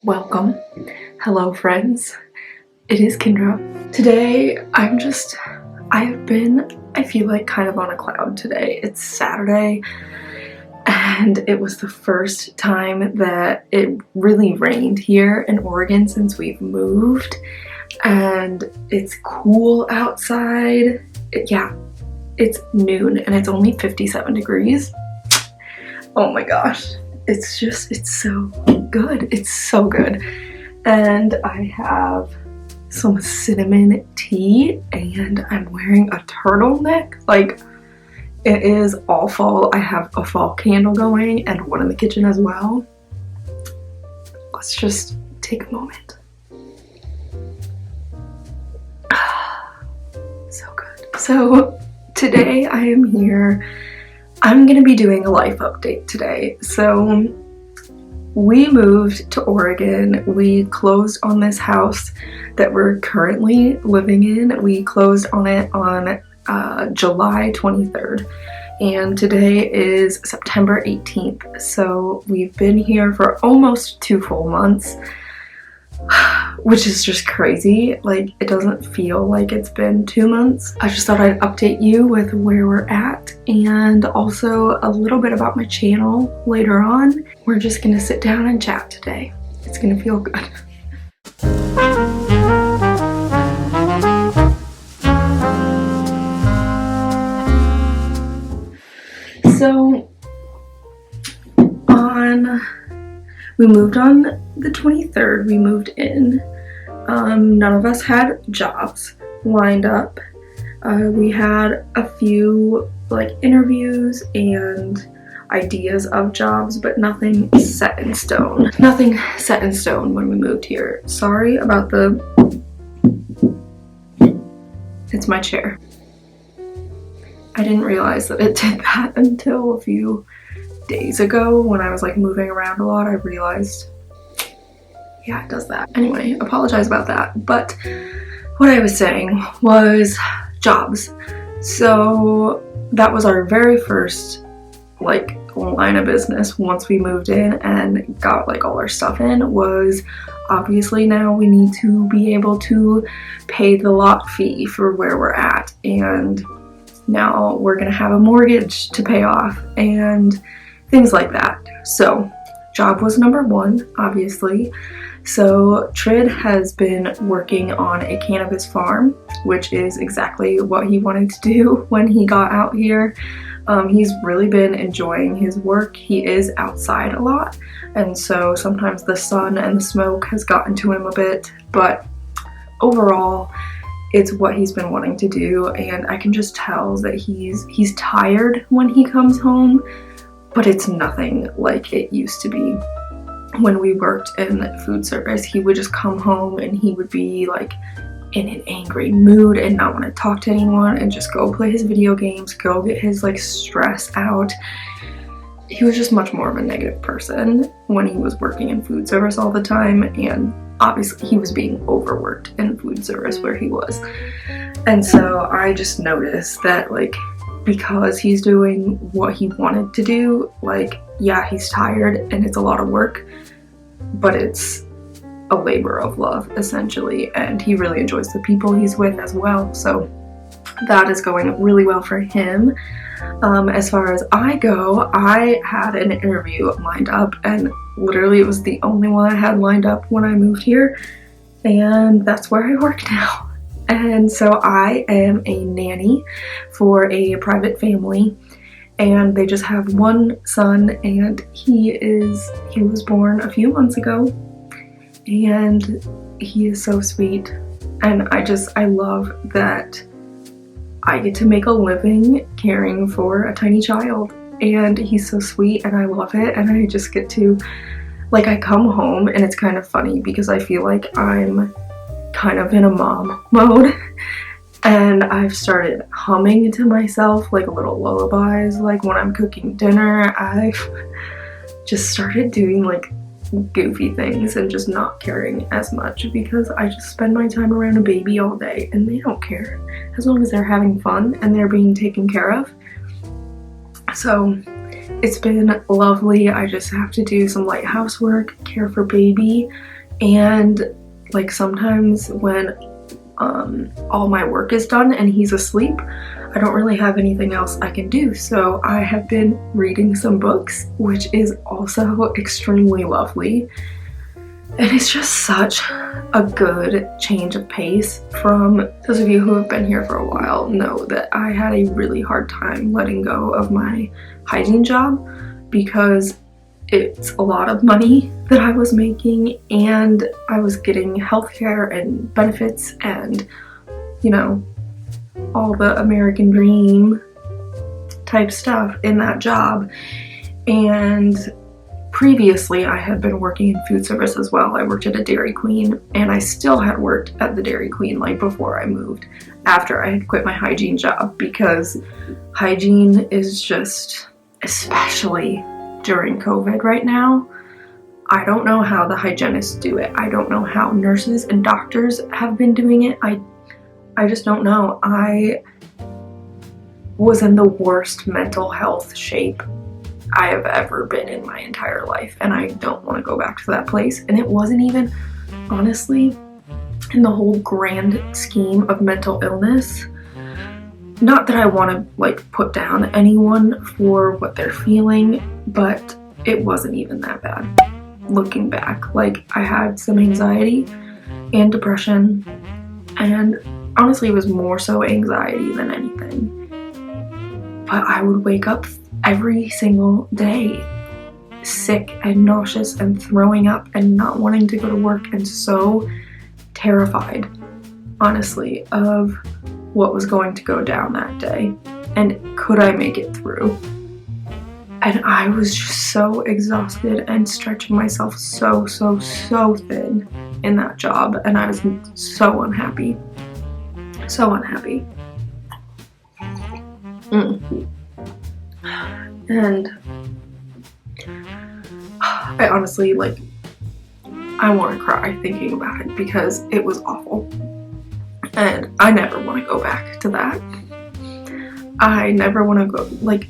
Welcome. Hello friends. It is Kendra. Today I feel like kind of on a cloud today. It's Saturday and it was the first time that it really rained here in Oregon since we've moved, and it's cool outside. It's noon and it's only 57 degrees. Oh my gosh. It's so good. It's so good. And I have some cinnamon tea and I'm wearing a turtleneck. Like, it is all fall. I have a fall candle going and one in the kitchen as well. Let's just take a moment. So good. So today I am here. I'm gonna be doing a life update today. So we moved to Oregon. We closed on this house that we're currently living in. We closed on it on July 23rd. And today is September 18th. So we've been here for almost 2 full months, which is just crazy. Like, it doesn't feel like it's been 2 months. I just thought I'd update you with where we're at and also a little bit about my channel later on. We're just gonna sit down and chat today. It's gonna feel good. So we moved on the 23rd. We moved in. None of us had jobs lined up. We had a few like interviews and ideas of jobs, but nothing set in stone. Nothing set in stone when we moved here. Sorry about it's my chair. I didn't realize that it did that until a few days ago when I was like moving around a lot. I realized, yeah, it does that. Anyway, apologize about that. But what I was saying was jobs. So that was our very first like line of business once we moved in and got like all our stuff in, was obviously now we need to be able to pay the lot fee for where we're at, and now we're gonna have a mortgage to pay off and things like that. So job was number one, obviously. So Trid has been working on a cannabis farm, which is exactly what he wanted to do when he got out here. He's really been enjoying his work. He is outside a lot, and so sometimes the sun and the smoke has gotten to him a bit, but overall it's what he's been wanting to do, and I can just tell that he's tired when he comes home, but it's nothing like it used to be. When we worked in food service, he would just come home and he would be like in an angry mood and not want to talk to anyone and just go play his video games, go get his like stress out. He was just much more of a negative person when he was working in food service all the time, and obviously he was being overworked in food service where he was. And so I just noticed that, like, because he's doing what he wanted to do, like, yeah, he's tired and it's a lot of work, but it's a labor of love essentially, and he really enjoys the people he's with as well. So that is going really well for him. As far as I go, I had an interview lined up, and literally it was the only one I had lined up when I moved here, and that's where I work now. And so I am a nanny for a private family, and they just have one son, and he was born a few months ago, and he is so sweet. And I love that I get to make a living caring for a tiny child, and he's so sweet and I love it. And I just get to, like, I come home and it's kind of funny because I feel like I'm kind of in a mom mode, and I've started humming to myself like little lullabies. Like when I'm cooking dinner, I've just started doing like goofy things and just not caring as much, because I just spend my time around a baby all day and they don't care as long as they're having fun and they're being taken care of. So it's been lovely. I just have to do some light housework, care for baby, and like sometimes when all my work is done and he's asleep, I don't really have anything else I can do. So I have been reading some books, which is also extremely lovely. And it's just such a good change of pace. From those of you who have been here for a while know that I had a really hard time letting go of my hygiene job because it's a lot of money that I was making, and I was getting healthcare and benefits and, you know, all the American dream type stuff in that job. And previously I had been working in food service as well. I worked at a Dairy Queen, and I still had worked at the Dairy Queen like before I moved, after I had quit my hygiene job, because hygiene is just, especially during COVID right now, I don't know how the hygienists do it. I don't know how nurses and doctors have been doing it. I just don't know. I was in the worst mental health shape I have ever been in my entire life, and I don't want to go back to that place. And it wasn't even, honestly, in the whole grand scheme of mental illness, not that I want to like put down anyone for what they're feeling, but it wasn't even that bad looking back. Like, I had some anxiety and depression, and honestly it was more so anxiety than anything. But I would wake up every single day sick and nauseous and throwing up and not wanting to go to work, and so terrified, honestly, of what was going to go down that day and could I make it through. And I was just so exhausted and stretching myself so thin in that job, and I was so unhappy. And I honestly, like, I want to cry thinking about it because it was awful. And I never want to go back to that. I never want to go, like,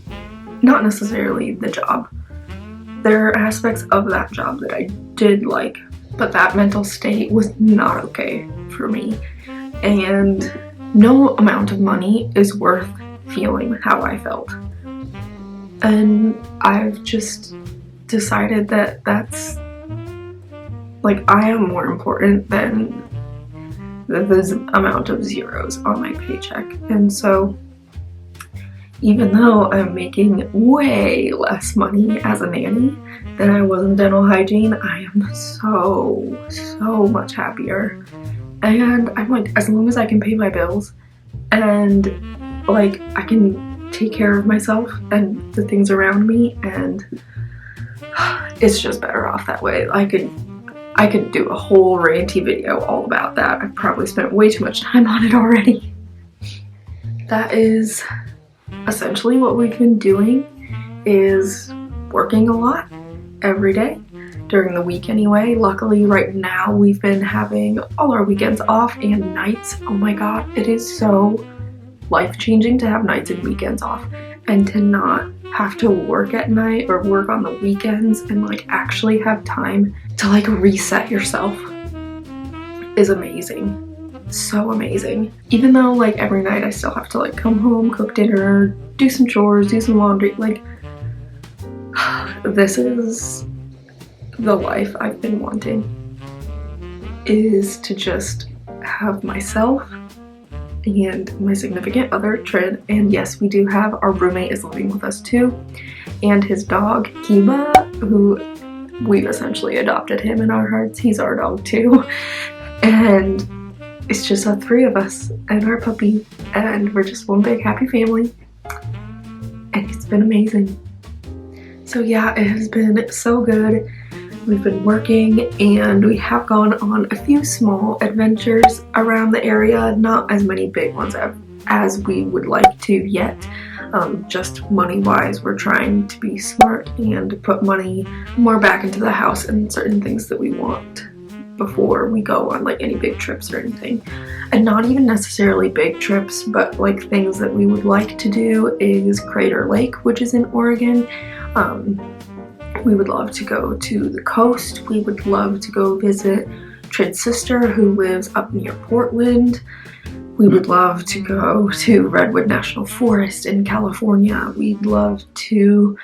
not necessarily the job. There are aspects of that job that I did like, but that mental state was not okay for me. And no amount of money is worth feeling how I felt. And I've just decided that that's, like, I am more important than the amount of zeros on my paycheck. And so even though I'm making way less money as a nanny than I was in dental hygiene, I am so much happier. And I'm like, as long as I can pay my bills and like I can take care of myself and the things around me, and it's just better off that way. I could do a whole ranty video all about that. I've probably spent way too much time on it already. That is essentially what we've been doing, is working a lot every day during the week anyway. Luckily right now we've been having all our weekends off and nights. Oh my god, it is so life-changing to have nights and weekends off and to not have to work at night or work on the weekends, and like actually have time to like reset yourself is amazing. So amazing. Even though like every night I still have to like come home, cook dinner, do some chores, do some laundry, like this is the life I've been wanting, is to just have myself and my significant other, Trid, and yes, we do have, our roommate is living with us too, and his dog, Kiba, who we've essentially adopted him in our hearts. He's our dog too. And it's just the three of us and our puppy, and we're just one big happy family, and it's been amazing. So yeah, it has been so good. We've been working and we have gone on a few small adventures around the area, not as many big ones as we would like to yet. Just money-wise, we're trying to be smart and put money more back into the house and certain things that we want before we go on like any big trips or anything. And not even necessarily big trips, but like things that we would like to do is Crater Lake, which is in Oregon. We would love to go to the coast. We would love to go visit Trid's sister who lives up near Portland. We would love to go to Redwood National Forest in California. We'd love to,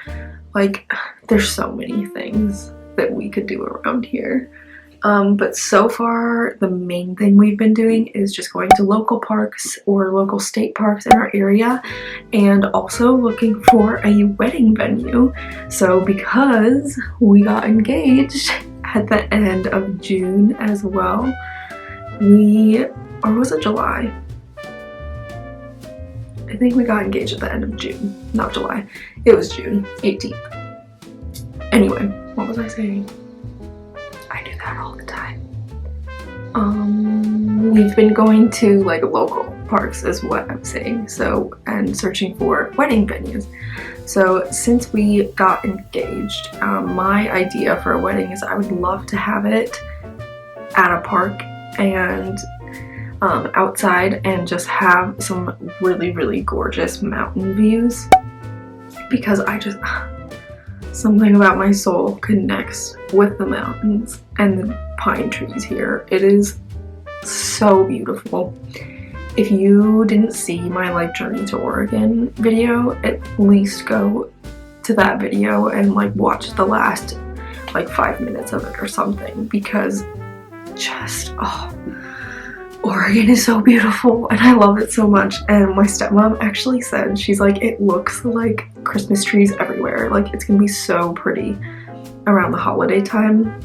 like, there's so many things that we could do around here. But so far, the main thing we've been doing is just going to local parks or local state parks in our area, and also looking for a wedding venue. So because we got engaged at the end of June as well, or was it July? I think we got engaged at the end of June, not July. It was June 18th. Anyway, what was I saying? I do that all the time. We've been going to like local parks is what I'm saying, so, and searching for wedding venues. So since we got engaged, my idea for a wedding is I would love to have it at a park and outside, and just have some really, really gorgeous mountain views, because something about my soul connects with the mountains and the pine trees here. It is so beautiful. If you didn't see my like journey to Oregon video, at least go to that video and like watch the last like 5 minutes of it or something, because just, Oregon is so beautiful and I love it so much. And my stepmom actually said, she's like, it looks like Christmas trees everywhere. Like, it's gonna be so pretty around the holiday time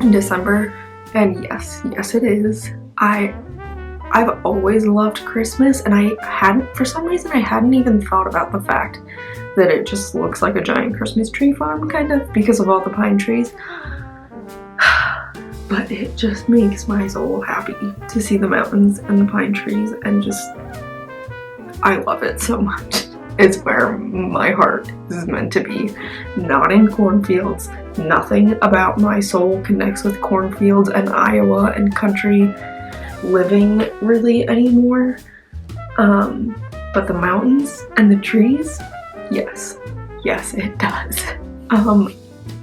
in December. And yes, it is. I've always loved Christmas, and for some reason I hadn't even thought about the fact that it just looks like a giant Christmas tree farm, kind of, because of all the pine trees. But it just makes my soul happy to see the mountains and the pine trees, and just, I love it so much. It's where my heart is meant to be, not in cornfields. Nothing about my soul connects with cornfields and Iowa and country living really anymore. But the mountains and the trees, yes, it does.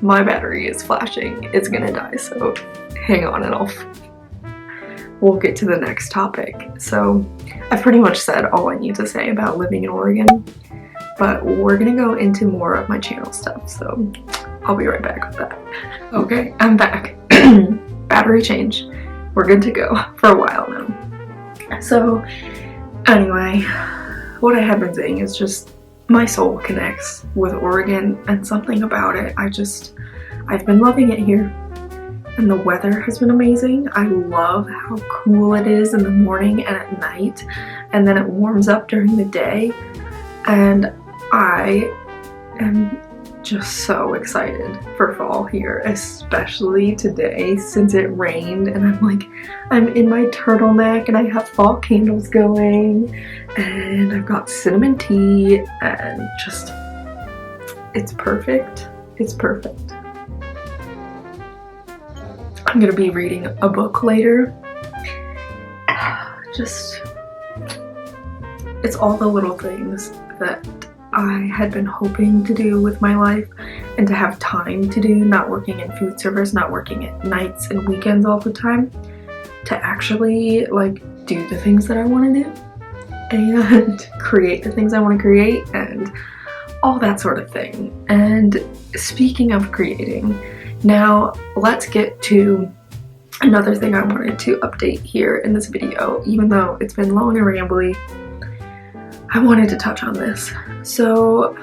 My battery is flashing. It's gonna die, so hang on and we'll get to the next topic. So I've pretty much said all I need to say about living in Oregon, but we're gonna go into more of my channel stuff, so I'll be right back with that. Okay, I'm back. Battery change. We're good to go for a while now. So anyway, what I have been saying is just my soul connects with Oregon, and something about it, I've been loving it here. And the weather has been amazing. I love how cool it is in the morning and at night, and then it warms up during the day, and I am just so excited for fall here, especially today since it rained, and I'm in my turtleneck and I have fall candles going, and I've got cinnamon tea, and just, it's perfect. It's perfect. I'm gonna be reading a book later. It's all the little things that I had been hoping to do with my life and to have time to do, not working in food service, not working at nights and weekends all the time, to actually like do the things that I want to do and create the things I want to create and all that sort of thing. And speaking of creating, now let's get to another thing I wanted to update here in this video. Even though it's been long and rambly, I wanted to touch on this. So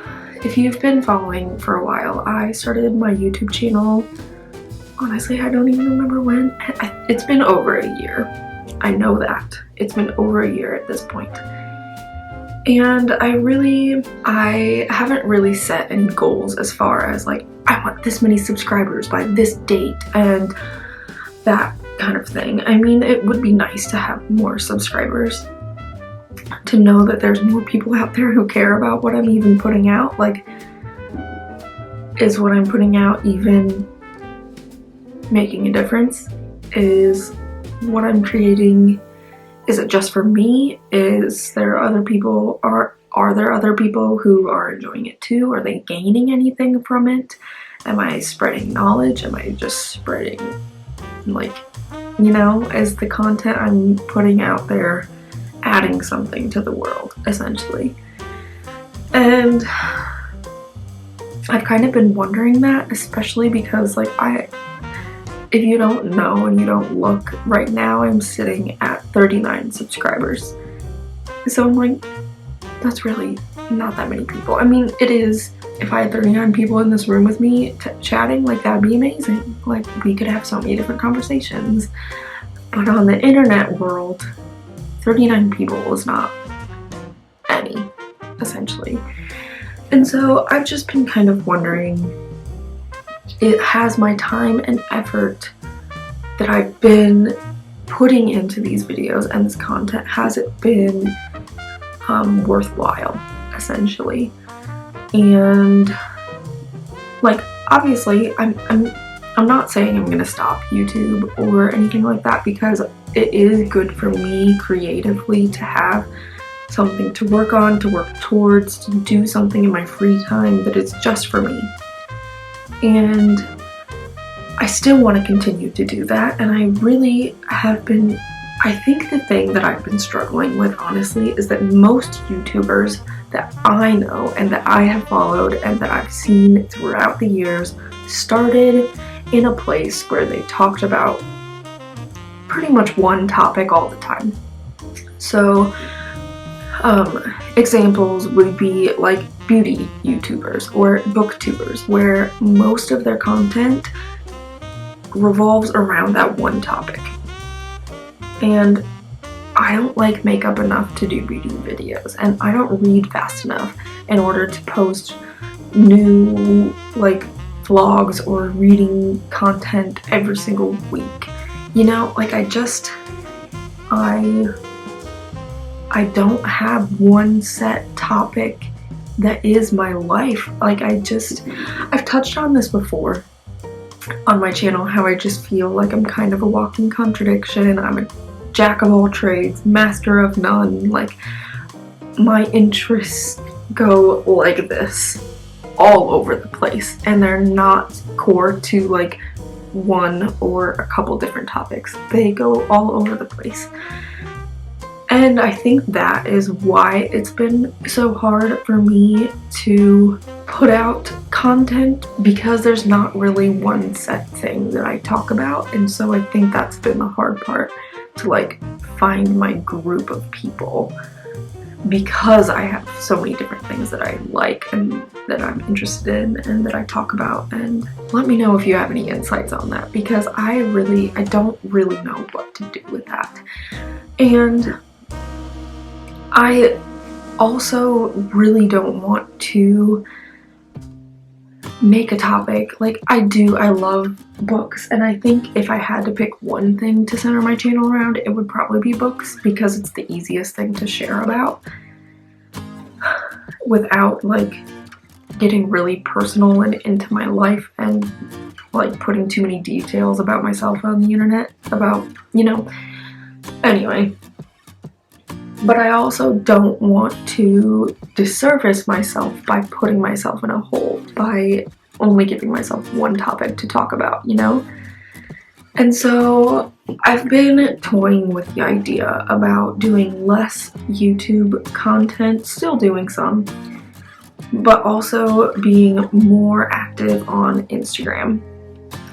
if you've been following for a while, I started my YouTube channel. Honestly, I don't even remember when. It's been over a year. I know that. It's been over a year at this point. And I haven't really set any goals as far as like, I want this many subscribers by this date and that kind of thing. I mean, it would be nice to have more subscribers, to know that there's more people out there who care about what I'm even putting out. Like, is what I'm putting out even making a difference? Is what I'm creating, is it just for me? Is there other people, or are there other people who are enjoying it too? Are they gaining anything from it? Am I spreading knowledge? Am I just spreading, like, you know, is the content I'm putting out there adding something to the world, essentially? And I've kind of been wondering that, especially because, like, if you don't know and you don't look, right now I'm sitting at 39 subscribers. So I'm like, that's really not that many people. I mean, it is. If I had 39 people in this room with me chatting, like, that'd be amazing. Like, we could have so many different conversations. But on the internet world, 39 people is not any, essentially. And so I've just been kind of wondering, has my time and effort that I've been putting into these videos and this content, has it been worthwhile, essentially? And, like, obviously I'm not saying I'm gonna stop YouTube or anything like that, because it is good for me creatively to have something to work on, to work towards, to do something in my free time that is just for me. And I still want to continue to do that, and I really have been. I think the thing that I've been struggling with, honestly, is that most YouTubers that I know and that I have followed and that I've seen throughout the years started in a place where they talked about pretty much one topic all the time. So examples would be like beauty YouTubers or booktubers, where most of their content revolves around that one topic. And I don't like makeup enough to do beauty videos, and I don't read fast enough in order to post new, like, vlogs or reading content every single week. You know, like, I don't have one set topic that is my life. Like, I've touched on this before on my channel, how I just feel like I'm kind of a walking contradiction. I'm a jack of all trades, master of none. Like, my interests go like this all over the place, and they're not core to, like, one or a couple different topics. They go all over the place. And I think that is why it's been so hard for me to put out content, because there's not really one set thing that I talk about. And so I think that's been the hard part, to, like, find my group of people, because I have so many different things that I like and that I'm interested in and that I talk about. And let me know if you have any insights on that, because I don't really know what to do with that. And I also really don't want to make a topic. Like, I love books, and I think if I had to pick one thing to center my channel around, it would probably be books, because it's the easiest thing to share about without, like, getting really personal and into my life and, like, putting too many details about myself on the internet about, you know, anyway. But I also don't want to disservice myself by putting myself in a hole, by only giving myself one topic to talk about, you know? And so I've been toying with the idea about doing less YouTube content, still doing some, but also being more active on Instagram,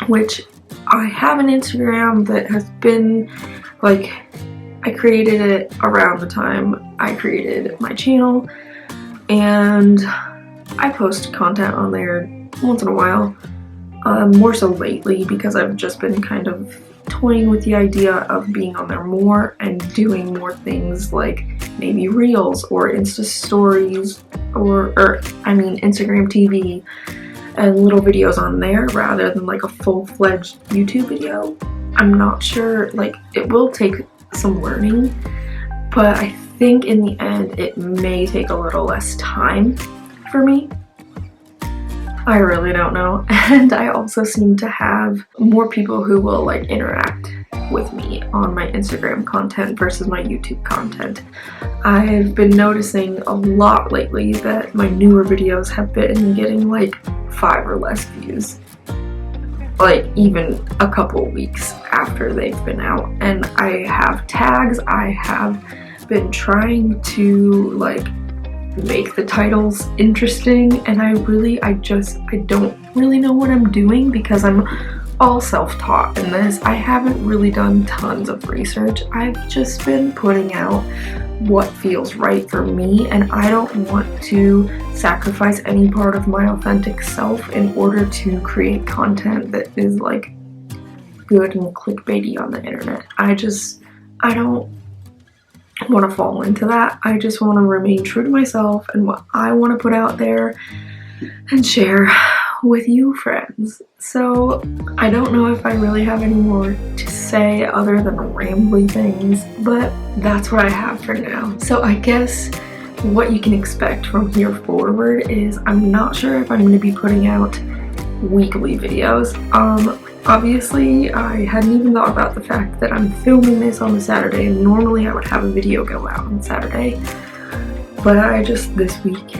which I have an Instagram that has been, like, I created it around the time I created my channel, and I post content on there once in a while, more so lately, because I've just been kind of toying with the idea of being on there more and doing more things, like maybe reels or Insta stories or Instagram TV, and little videos on there rather than, like, a full-fledged YouTube video. I'm not sure, like, it will take some learning, but I think in the end it may take a little less time for me. I really don't know. And I also seem to have more people who will, like, interact with me on my Instagram content versus my YouTube content. I've been noticing a lot lately that my newer videos have been getting like 5 or less views, like even a couple weeks after they've been out. And I have tags. I have been trying to like make the titles interesting, and I don't really know what I'm doing because I'm all self-taught in this. I haven't really done tons of research. I've just been putting out what feels right for me, and I don't want to sacrifice any part of my authentic self in order to create content that is like good and clickbaity on the internet. I don't want to fall into that. I just want to remain true to myself and what I want to put out there and share with you friends. So I don't know if I really have any more to say other than rambly things, but that's what I have for now. So I guess what you can expect from here forward is I'm not sure if I'm going to be putting out weekly videos. Obviously I hadn't even thought about the fact that I'm filming this on a Saturday, and normally I would have a video go out on Saturday, but this week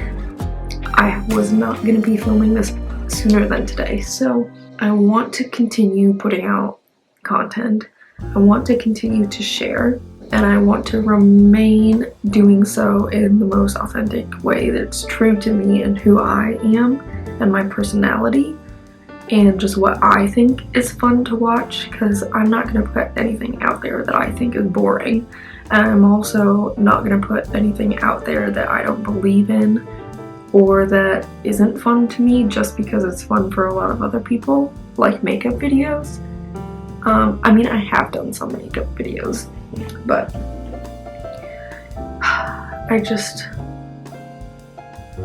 I was not going to be filming this sooner than today. So I want to continue putting out content. I want to continue to share, and I want to remain doing so in the most authentic way that's true to me and who I am and my personality and just what I think is fun to watch, because I'm not going to put anything out there that I think is boring, and I'm also not going to put anything out there that I don't believe in or that isn't fun to me just because it's fun for a lot of other people, like makeup videos. I mean, I have done some makeup videos, but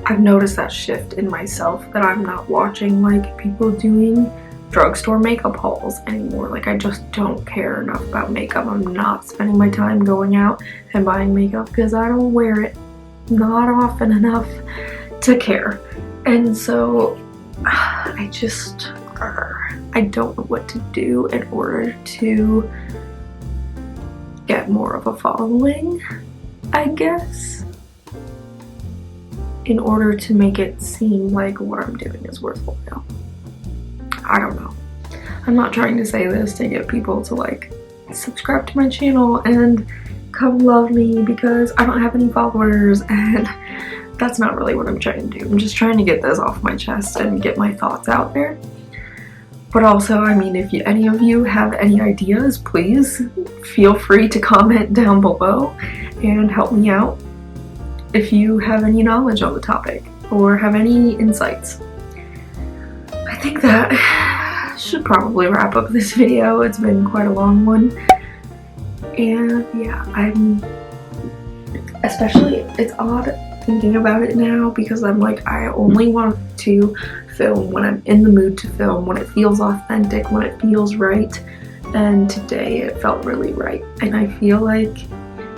I've noticed that shift in myself, that I'm not watching like people doing drugstore makeup hauls anymore. Like, I just don't care enough about makeup. I'm not spending my time going out and buying makeup because I don't wear it not often enough to care. And so I don't know what to do in order to get more of a following, I guess, in order to make it seem like what I'm doing is worthwhile. I don't know. I'm not trying to say this to get people to like subscribe to my channel and come love me, because I don't have any followers, and that's not really what I'm trying to do. I'm just trying to get this off my chest and get my thoughts out there. But also, I mean, if any of you have any ideas, please feel free to comment down below and help me out if you have any knowledge on the topic or have any insights. I think that should probably wrap up this video. It's been quite a long one. And yeah, it's odd thinking about it now, because I'm like, I only want to film when I'm in the mood to film, when it feels authentic, when it feels right, and today it felt really right. And I feel like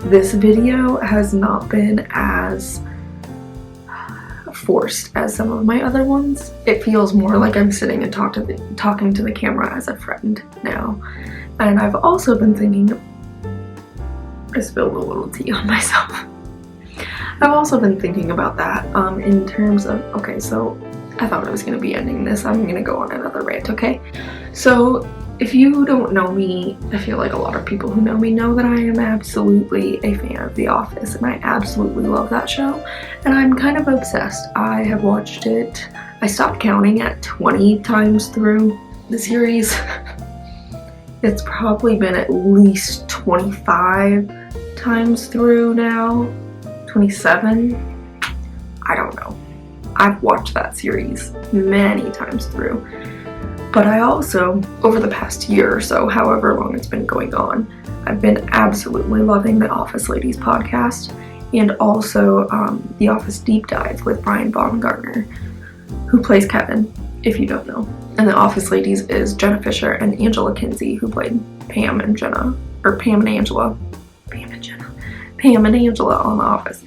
this video has not been as forced as some of my other ones. It feels more like I'm sitting and talking to the camera as a friend now. And I've also been thinking, I spilled a little tea on myself. I've also been thinking about that in terms of, okay, so I thought I was going to be ending this. I'm going to go on another rant, okay? So if you don't know me, I feel like a lot of people who know me know that I am absolutely a fan of The Office, and I absolutely love that show, and I'm kind of obsessed. I have watched it, I stopped counting at 20 times through the series. It's probably been at least 25 times through now. 27? I don't know. I've watched that series many times through. But I also, over the past year or so, however long it's been going on, I've been absolutely loving the Office Ladies podcast, and also the Office Deep Dive with Brian Baumgartner, who plays Kevin, if you don't know. And the Office Ladies is Jenna Fisher and Angela Kinsey, who played Pam and Jenna, or Pam and Angela. Pam and Angela on The Office.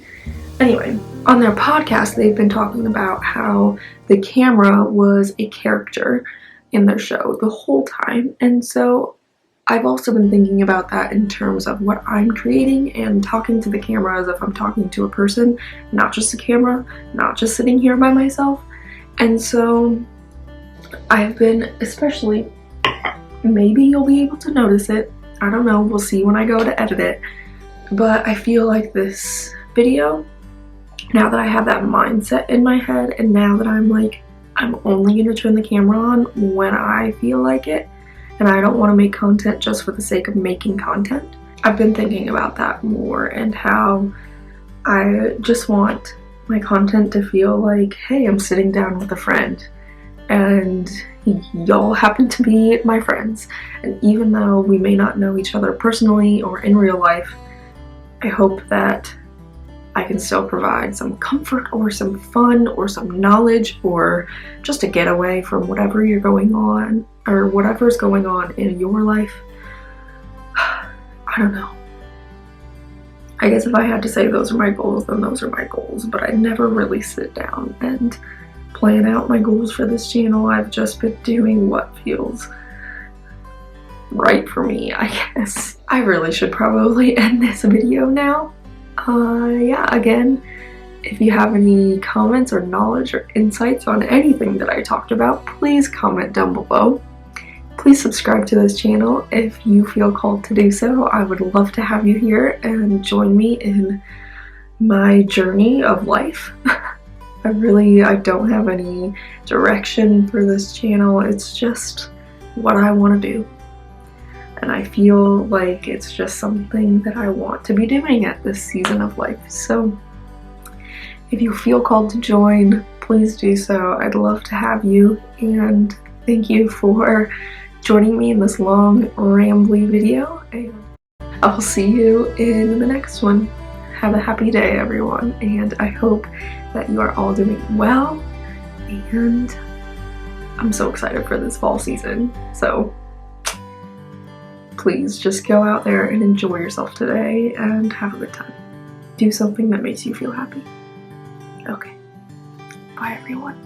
Anyway, on their podcast, they've been talking about how the camera was a character in their show the whole time. And so I've also been thinking about that in terms of what I'm creating and talking to the camera as if I'm talking to a person, not just a camera, not just sitting here by myself. And so I've been, especially, maybe you'll be able to notice it, I don't know, we'll see when I go to edit it, but I feel like this video, now that I have that mindset in my head, and now that I'm like, I'm only going to turn the camera on when I feel like it, and I don't want to make content just for the sake of making content. I've been thinking about that more and how I just want my content to feel like, hey, I'm sitting down with a friend and y'all happen to be my friends. And even though we may not know each other personally or in real life, I hope that I can still provide some comfort or some fun or some knowledge or just a getaway from whatever you're going on or whatever's going on in your life. I don't know. I guess if I had to say those are my goals, then those are my goals, but I never really sit down and plan out my goals for this channel. I've just been doing what feels right for me, I guess. I really should probably end this video now. Yeah, again, if you have any comments or knowledge or insights on anything that I talked about, please comment down below. Please subscribe to this channel if you feel called to do so. I would love to have you here and join me in my journey of life. I don't have any direction for this channel. It's just what I want to do. And I feel like it's just something that I want to be doing at this season of life. So if you feel called to join, please do so. I'd love to have you, and thank you for joining me in this long, rambly video. And I'll see you in the next one. Have a happy day, everyone, and I hope that you are all doing well, and I'm so excited for this fall season. So please just go out there and enjoy yourself today and have a good time. Do something that makes you feel happy. Okay. Bye, everyone.